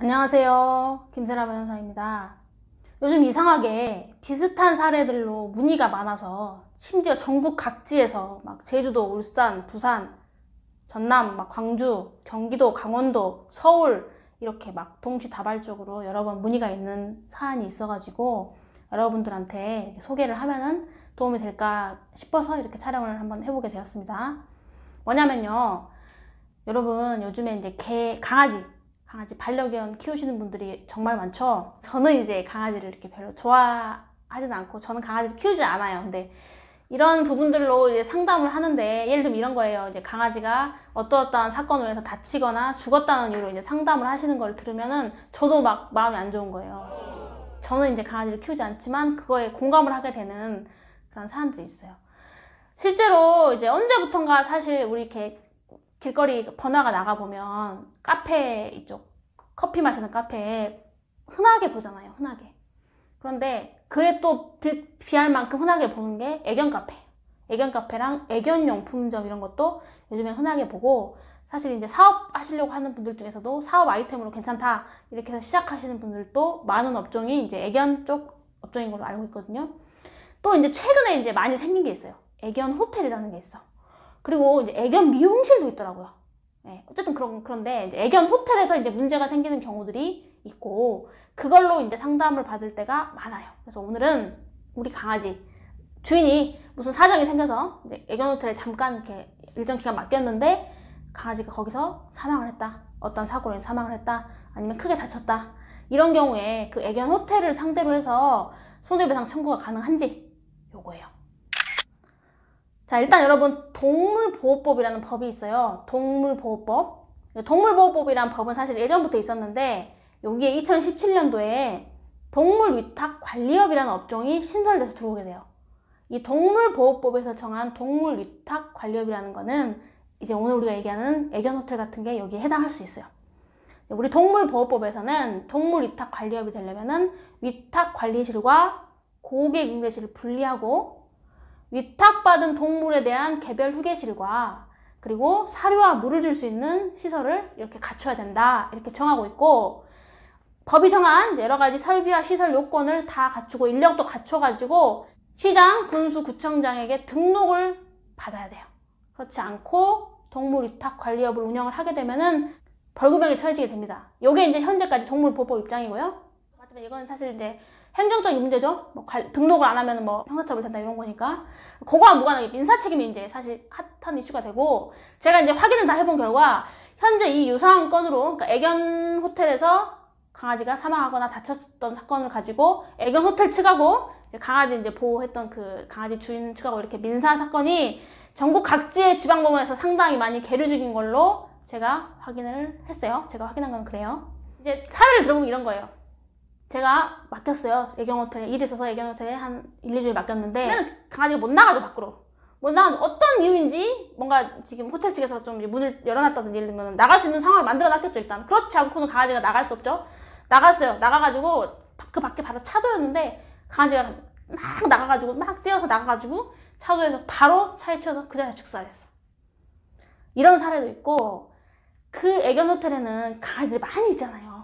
안녕하세요. 김세라 변호사입니다. 요즘 이상하게 비슷한 사례들로 문의가 많아서 심지어 전국 각지에서 막 제주도, 울산, 부산, 전남, 막 광주, 경기도, 강원도, 서울 이렇게 막 동시다발적으로 여러 번 문의가 있는 사안이 있어가지고 여러분들한테 소개를 하면은 도움이 될까 싶어서 이렇게 촬영을 한번 해보게 되었습니다. 뭐냐면요, 여러분 요즘에 이제 강아지 반려견 키우시는 분들이 정말 많죠. 저는 이제 강아지를 이렇게 별로 좋아하진 않고 저는 강아지를 키우지 않아요. 근데 이런 부분들로 이제 상담을 하는데, 예를 들면 이런 거예요. 이제 강아지가 어떠한 사건으로 해서 다치거나 죽었다는 이유로 이제 상담을 하시는 걸 들으면은 저도 막 마음이 안 좋은 거예요. 저는 이제 강아지를 키우지 않지만 그거에 공감을 하게 되는 그런 사람들이 있어요. 실제로 이제 언제부턴가 사실 우리 이렇게 길거리 번화가 나가보면 카페 이쪽 커피 마시는 카페에 흔하게 보잖아요. 흔하게. 그런데 그에 또 비할 만큼 흔하게 보는 게 애견 카페랑 애견용품점 이런 것도 요즘에 흔하게 보고, 사실 이제 사업 하시려고 하는 분들 중에서도 사업 아이템으로 괜찮다 이렇게 해서 시작하시는 분들도 많은 업종이 이제 애견 쪽 업종인 걸로 알고 있거든요. 또 이제 최근에 이제 많이 생긴 게 있어요. 애견 호텔이라는 게 있어. 그리고 이제 애견 미용실도 있더라고요. 네, 어쨌든 그런데 이제 애견 호텔에서 이제 문제가 생기는 경우들이 있고, 그걸로 이제 상담을 받을 때가 많아요. 그래서 오늘은 우리 강아지 주인이 무슨 사정이 생겨서 이제 애견 호텔에 잠깐 이렇게 일정 기간 맡겼는데 강아지가 거기서 사망을 했다. 어떤 사고로 인해서 사망을 했다. 아니면 크게 다쳤다. 이런 경우에 그 애견 호텔을 상대로 해서 손해배상 청구가 가능한지, 요거예요. 자, 일단 여러분 동물보호법이라는 법이 있어요. 동물보호법. 동물보호법이라는 법은 사실 예전부터 있었는데 여기에 2017년도에 동물위탁관리업이라는 업종이 신설돼서 들어오게 돼요. 이 동물보호법에서 정한 동물위탁관리업이라는 거는 이제 오늘 우리가 얘기하는 애견호텔 같은 게 여기에 해당할 수 있어요. 우리 동물보호법에서는 동물위탁관리업이 되려면은 위탁관리실과 고객응대실을 분리하고 위탁받은 동물에 대한 개별 휴게실과 그리고 사료와 물을 줄 수 있는 시설을 이렇게 갖춰야 된다, 이렇게 정하고 있고, 법이 정한 여러 가지 설비와 시설 요건을 다 갖추고 인력도 갖춰가지고 시장, 군수, 구청장에게 등록을 받아야 돼요. 그렇지 않고 동물위탁관리업을 운영을 하게 되면은 벌금형에 처해지게 됩니다. 이게 이제 현재까지 동물보호법 입장이고요. 하지만 이건 사실 이제 행정적인 문제죠. 뭐 등록을 안 하면 뭐 형사처벌 된다 이런 거니까. 그거와 무관하게 민사 책임이 이제 사실 핫한 이슈가 되고, 제가 이제 확인을 다 해본 결과 현재 이 유사한 건으로, 그러니까 애견 호텔에서 강아지가 사망하거나 다쳤던 사건을 가지고 애견 호텔 측하고 강아지 이제 보호했던 그 강아지 주인 측하고 이렇게 민사 사건이 전국 각지의 지방법원에서 상당히 많이 계류 중인 걸로 제가 확인을 했어요. 제가 확인한 건 그래요. 이제 사례를 들어보면 이런 거예요. 제가 맡겼어요. 애견호텔에 일이 있어서 애견호텔에 한 1, 2주일 맡겼는데 강아지가 못 나가죠. 밖으로 못 나가는 어떤 이유인지, 뭔가 지금 호텔 측에서 좀 문을 열어놨다든지 예를 들면 나갈 수 있는 상황을 만들어 놨겠죠. 일단 그렇지 않고는 강아지가 나갈 수 없죠. 나갔어요. 나가가지고 그 밖에 바로 차도였는데 강아지가 막 나가가지고 막 뛰어서 나가가지고 차도에서 바로 차에 치여서 그 자리에 죽사했어. 이런 사례도 있고, 그 애견 호텔에는 강아지들이 많이 있잖아요.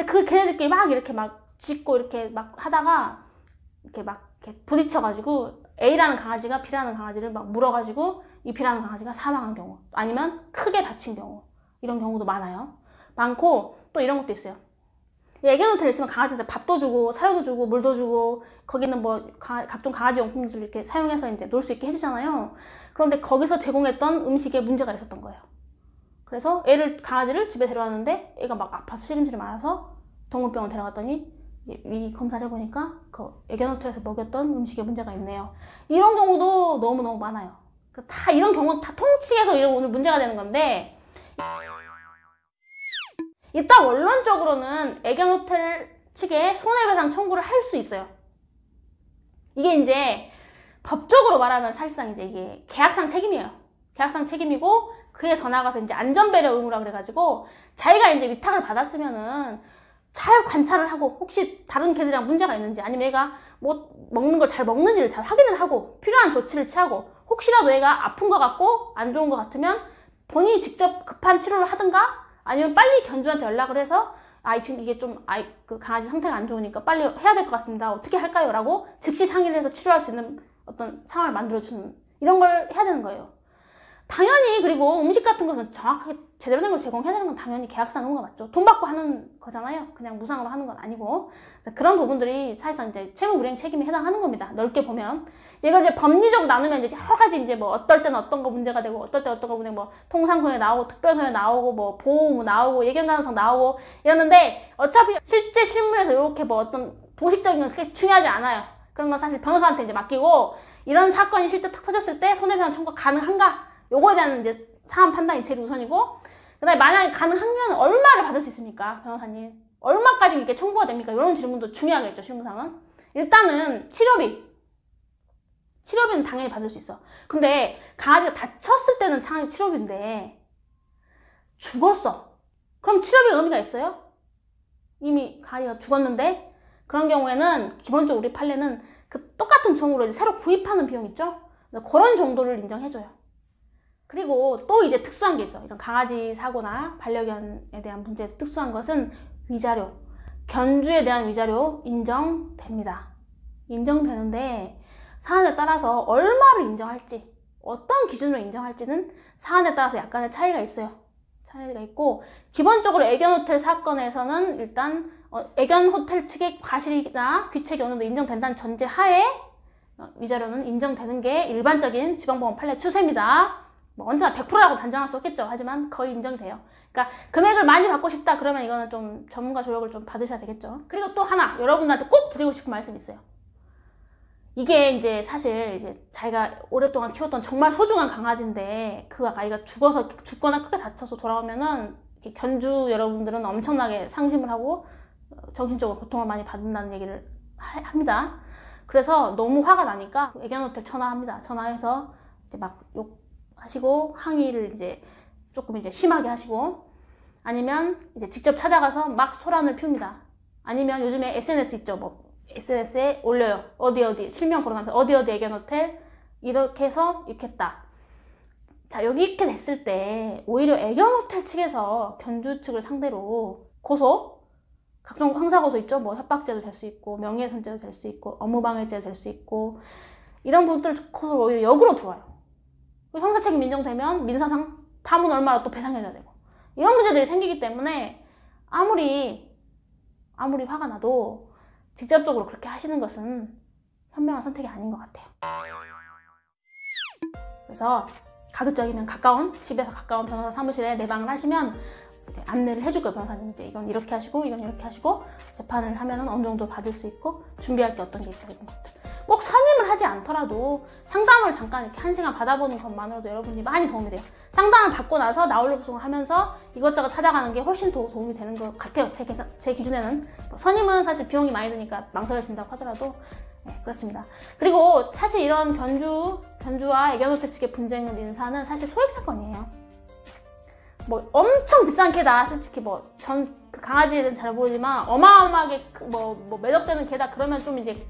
그 걔네들끼리 막 이렇게 막 짖고 이렇게 막 하다가 이렇게 부딪혀가지고 A라는 강아지가 B라는 강아지를 막 물어가지고 이 B라는 강아지가 사망한 경우, 아니면 크게 다친 경우, 이런 경우도 많고, 또 이런 것도 있어요. 애견 호텔에 있으면 강아지한테 밥도 주고 사료도 주고 물도 주고 거기는 뭐 각종 강아지 용품들 이렇게 사용해서 이제 놀 수 있게 해주잖아요. 그런데 거기서 제공했던 음식에 문제가 있었던 거예요. 그래서 강아지를 집에 데려왔는데 애가 막 아파서 시름시름 앓아서 동물병원 데려갔더니 위 검사를 해보니까 그 애견 호텔에서 먹였던 음식에 문제가 있네요. 이런 경우도 너무너무 많아요. 다 이런 경우 다 통칭해서 오늘 문제가 되는 건데, 일단 원론적으로는 애견 호텔 측에 손해배상 청구를 할 수 있어요. 이게 이제 법적으로 말하면 사실상 이제 이게 계약상 책임이에요. 계약상 책임이고, 그에 더 나아가서 이제 안전배려 의무라 그래가지고 자기가 이제 위탁을 받았으면은 잘 관찰을 하고 혹시 다른 개들이랑 문제가 있는지, 아니면 얘가 뭐 먹는 걸 잘 먹는지를 잘 확인을 하고 필요한 조치를 취하고, 혹시라도 얘가 아픈 것 같고 안 좋은 것 같으면 본인이 직접 급한 치료를 하든가 아니면 빨리 견주한테 연락을 해서 지금 이게 좀 그 강아지 상태가 안 좋으니까 빨리 해야 될 것 같습니다. 어떻게 할까요? 라고 즉시 상의를 해서 치료할 수 있는 어떤 상황을 만들어주는 이런 걸 해야 되는 거예요. 당연히 그리고 음식 같은 것은 정확하게 제대로 된 걸 제공해야 되는 건 당연히 계약상 의무가 맞죠. 돈 받고 하는 거잖아요. 그냥 무상으로 하는 건 아니고. 그런 부분들이 사실상 이제 채무불이행 책임에 해당하는 겁니다. 넓게 보면. 이걸 이제 법리적으로 나누면 이제 여러 가지 이제 뭐 어떨 때는 어떤 거 문제가 되고 어떨 때 어떤 거 문제가 뭐 통상손해 나오고 특별손해 나오고 뭐 보호 나오고 예견 가능성 나오고 이러는데 어차피 실제 실무에서 이렇게 뭐 어떤 도식적인 건 그렇게 중요하지 않아요. 그런 건 사실 변호사한테 이제 맡기고 이런 사건이 실제 탁 터졌을 때 손해배상 청구 가능한가? 요거에 대한 이제 사안 판단이 제일 우선이고 그다음에 만약에 가능하면 얼마를 받을 수 있습니까? 변호사님. 얼마까지 이렇게 청구가 됩니까? 이런 질문도 중요하겠죠, 실무상은. 일단은 치료비는 당연히 받을 수 있어. 근데 강아지가 다쳤을 때는 당연히 치료비인데 죽었어. 그럼 치료비 의미가 있어요? 이미 강아지가 죽었는데 그런 경우에는 기본적으로 우리 판례는 그 똑같은 종으로 이제 새로 구입하는 비용 있죠? 그런 정도를 인정해줘요. 그리고 또 이제 특수한 게 있어. 이런 강아지 사고나 반려견에 대한 문제에서 특수한 것은 위자료. 견주에 대한 위자료 인정됩니다. 인정되는데 사안에 따라서 얼마를 인정할지, 어떤 기준으로 인정할지는 사안에 따라서 약간의 차이가 있어요. 차이가 있고 기본적으로 애견호텔 사건에서는 일단 애견호텔 측의 과실이나 귀책이 어느 정도 인정된다는 전제 하에 위자료는 인정되는 게 일반적인 지방법원 판례 추세입니다. 뭐 언제나 100%라고 단정할 수 없겠죠. 하지만 거의 인정이 돼요. 그러니까 금액을 많이 받고 싶다 그러면 이거는 좀 전문가 조력을 좀 받으셔야 되겠죠. 그리고 또 하나 여러분들한테 꼭 드리고 싶은 말씀이 있어요. 이게 이제 사실 이제 자기가 오랫동안 키웠던 정말 소중한 강아지인데 그 아이가 죽거나 크게 다쳐서 돌아오면은 이렇게 견주 여러분들은 엄청나게 상심을 하고 정신적으로 고통을 많이 받는다는 얘기를 합니다. 그래서 너무 화가 나니까 애견호텔 전화합니다. 전화해서 이제 막 욕하시고 항의를 이제 조금 이제 심하게 하시고 아니면 이제 직접 찾아가서 막 소란을 피웁니다. 아니면 요즘에 SNS 있죠. 뭐 SNS에 올려요. 어디 실명 거론하면서 어디 애견호텔 이렇게 해서 이렇게 했다. 자, 여기 이렇게 됐을 때 오히려 애견호텔 측에서 견주 측을 상대로 고소, 각종 형사고소 있죠. 뭐 협박죄도 될 수 있고 명예훼손죄도 될 수 있고 업무방해죄도 될 수 있고 이런 부분들 고소를 오히려 역으로 들어와요. 형사책임 인정되면 민사상 담은 얼마나 또 배상해줘야 되고 이런 문제들이 생기기 때문에 아무리 화가 나도 직접적으로 그렇게 하시는 것은 현명한 선택이 아닌 것 같아요. 그래서 가급적이면 집에서 가까운 변호사 사무실에 내방을 하시면 안내를 해줄 거예요. 변호사님 이제 이건 이렇게 하시고 이건 이렇게 하시고 재판을 하면은 어느 정도 받을 수 있고 준비할 게 어떤 게 있다 이런 것들. 꼭 선임을 하지 않더라도 상담을 잠깐 이렇게 1시간 받아보는 것만으로도 여러분이 많이 도움이 돼요. 상담을 받고 나서 나홀로 소송을 하면서 이것저것 찾아가는 게 훨씬 더 도움이 되는 것 같아요. 제 기준에는. 선임은 사실 비용이 많이 드니까 망설여진다고 하더라도 네, 그렇습니다. 그리고 사실 이런 견주와 애견호텔 측의 분쟁 민사는 사실 소액사건이에요. 뭐 엄청 비싼 개다. 솔직히 뭐 그 강아지는 잘 모르지만 어마어마하게 뭐 매덕되는 개다 그러면 좀 이제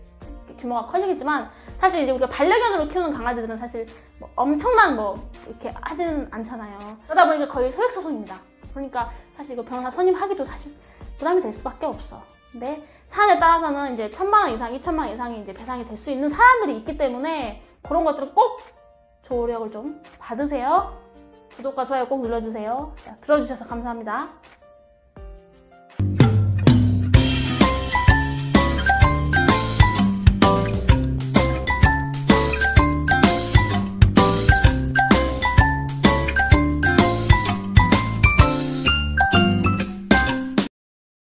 규모가 커지겠지만 사실 이제 우리가 반려견으로 키우는 강아지들은 사실 뭐 엄청난 뭐 이렇게 하지는 않잖아요. 그러다 보니까 거의 소액소송입니다. 그러니까 사실 이거 변호사 선임하기도 사실 부담이 될 수밖에 없어. 근데 사안에 따라서는 이제 1,000만 원 이상, 2,000만 원 이상이 이제 배상이 될 수 있는 사안들이 있기 때문에 그런 것들은 꼭 조력을 좀 받으세요. 구독과 좋아요 꼭 눌러주세요. 자, 들어주셔서 감사합니다.